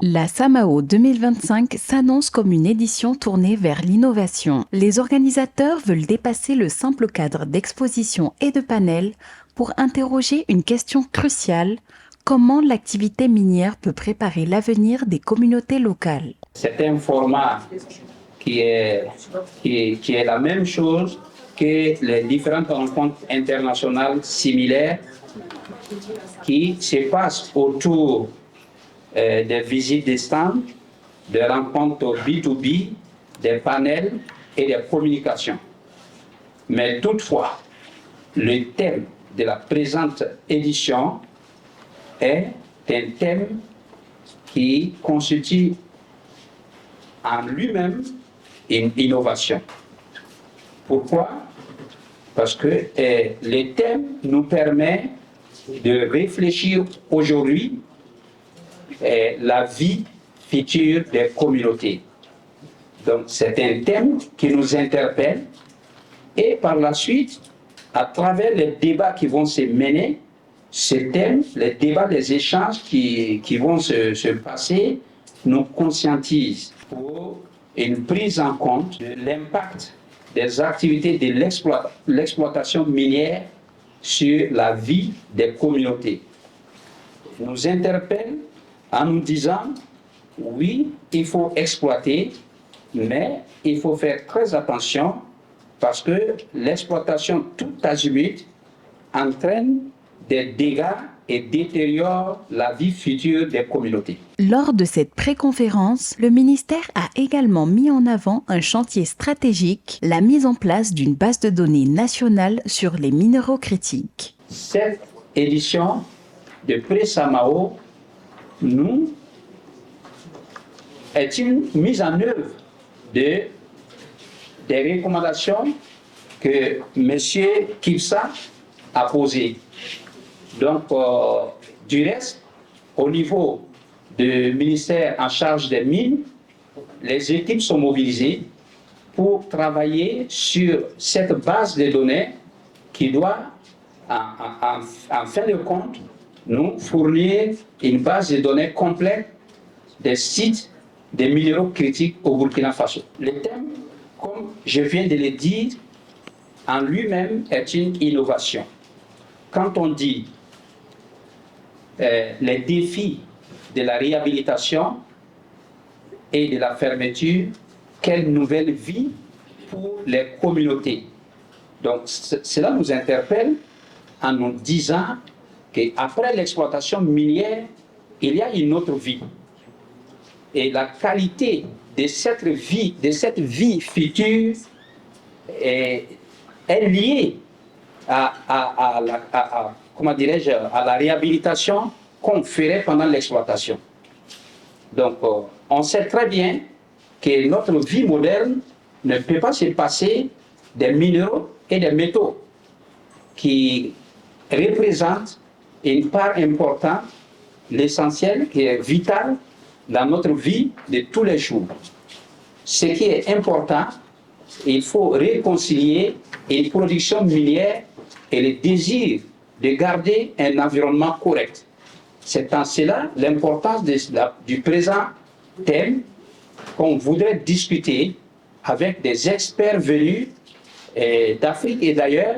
La Samao 2025 s'annonce comme une édition tournée vers l'innovation. Les organisateurs veulent dépasser le simple cadre d'exposition et de panels pour interroger une question cruciale: comment l'activité minière peut préparer l'avenir des communautés locales? C'est un format qui est la même chose que les différentes rencontres internationales similaires qui se passent autour des visites des stands, des rencontres B2B, des panels et des communications. Mais toutefois, le thème de la présente édition est un thème qui constitue en lui-même une innovation. Pourquoi? Parce que le thème nous permet de réfléchir aujourd'hui la vie future des communautés. Donc c'est un thème qui nous interpelle et par la suite, à travers les débats qui vont se mener, ce thème, les débats, les échanges qui vont se passer, nous conscientisent pour une prise en compte de l'impact des activités de l'exploitation minière sur la vie des communautés. Nous interpelle en nous disant, oui, il faut exploiter, mais il faut faire très attention parce que l'exploitation tout azimut entraîne des dégâts et détériore la vie future des communautés. Lors de cette préconférence, le ministère a également mis en avant un chantier stratégique: la mise en place d'une base de données nationale sur les minéraux critiques. Cette édition de Pré-Samao est une mise en œuvre des recommandations que M. Kipsa a posées. Donc, du reste, au niveau du ministère en charge des mines, les équipes sont mobilisées pour travailler sur cette base de données qui doit, en fin de compte, nous fournir une base de données complète des sites des minéraux critiques au Burkina Faso. Le thème, comme je viens de le dire, en lui-même est une innovation. Quand on dit les défis de la réhabilitation et de la fermeture, quelle nouvelle vie pour les communautés. Donc cela nous interpelle en nous disant qu'après l'exploitation minière, il y a une autre vie. Et la qualité de cette vie future est liée à la réhabilitation qu'on ferait pendant l'exploitation. Donc, on sait très bien que notre vie moderne ne peut pas se passer des minéraux et des métaux qui représentent une part importante, l'essentiel, qui est vital dans notre vie de tous les jours. Ce qui est important, il faut réconcilier une production minière et le désir de garder un environnement correct. C'est en cela l'importance du présent thème qu'on voudrait discuter avec des experts venus d'Afrique et d'ailleurs,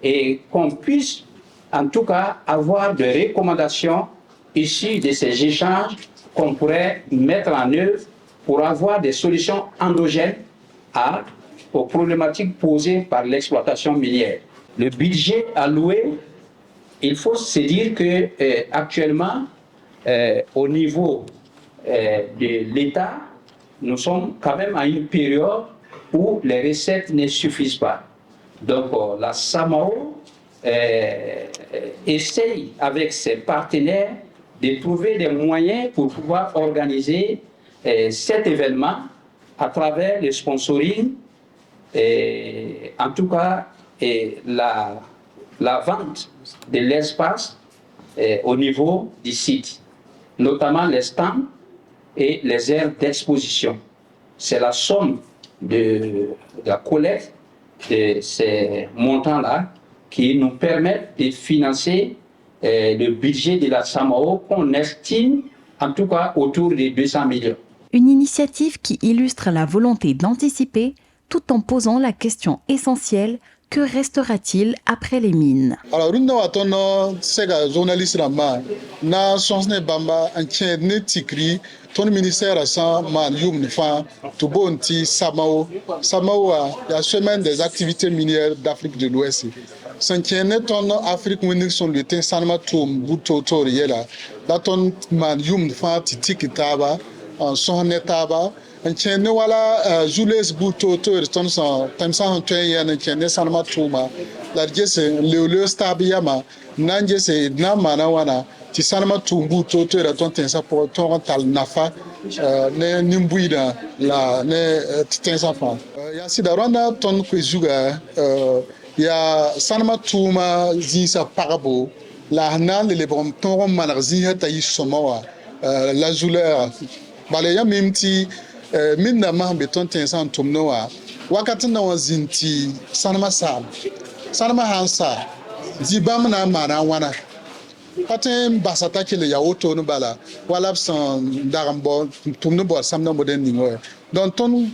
et qu'on puisse en tout cas avoir des recommandations issues de ces échanges qu'on pourrait mettre en œuvre pour avoir des solutions endogènes aux problématiques posées par l'exploitation minière. Le budget alloué, il faut se dire que actuellement, au niveau de l'État, nous sommes quand même à une période où les recettes ne suffisent pas. Donc la SAMAO essaye avec ses partenaires de trouver des moyens pour pouvoir organiser cet événement à travers le sponsoring, en tout cas la vente de l'espace au niveau du site, notamment les stands et les aires d'exposition. C'est la somme de la collecte de ces montants-là qui nous permettent de financer le budget de la SAMAO qu'on estime en tout cas autour des 200 millions. Une initiative qui illustre la volonté d'anticiper tout en posant la question essentielle: que restera-t-il après les mines? Alors, journaliste na sonsne bamba anchen ne tikri ton ministère sans man yum fa to bonti samao la semaine des activités minières d'Afrique de l'Ouest. Santiene ton Afrique winning son le ten sanma tum buto toriela da ton man yum fa tikitaba en son etaba anchen wala Jules buto tor ton son tamsan tyen anchen sanma tuma la jese le stabiyama nanje se na mana wana ti sanma tumbu to era ton tensa po ton tal nafa ne nimbuida la ne tensa fa ya sida ronda ton kwezuga ya sanma tuma zinsa parabo la nan le bon ton manarzi hata yisomawa la douleur bale ya mimti minna mahbe ton tensa tumnowa wakati na wazinti sanma hansa zibam na mana wana patin basata kile ya auto no bala wala san darambo tumno bo samna moden ningo donc ton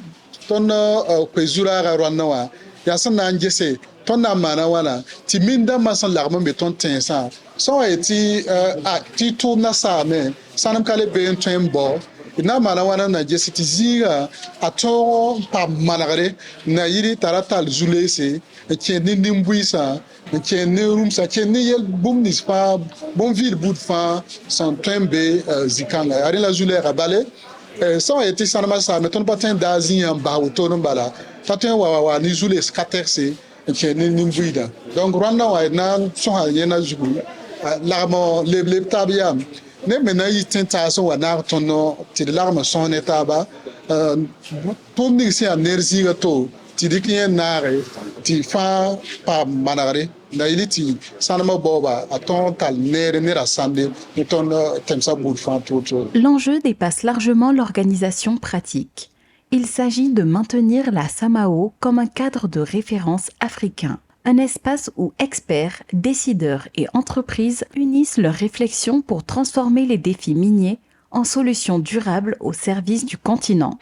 kwezura ga rwanwa ya san na njese ton na mana wana ti minda masan larmo be ton tensa so eti ti to na sa me sanam kale be tembo ina mana wana na jese ti ziga atoro pa managare na yiri taratal zulese e ni mbuisa ne room sa ne yel bum nispa bon ville bout fa sans tembe zikanga ari la zule rabale ça été sanama sa meton patin d'Asie en ba autono bala tatin wa ni zule scaterse ne ni mbuida donc rwanda wa na so ha yena zugu l'armo le tabiam ne mena yitenta so wa na tono ti l'armo son etaba pour ni si énergie to ti dikien nare ti fa pa manare na iliti sanama boba aton tal nere nera sande ton temsa bout fa tout. L'enjeu dépasse largement l'organisation pratique. Il s'agit de maintenir la SAMAO comme un cadre de référence africain, un espace où experts, décideurs et entreprises unissent leurs réflexions pour transformer les défis miniers en solutions durables au service du continent.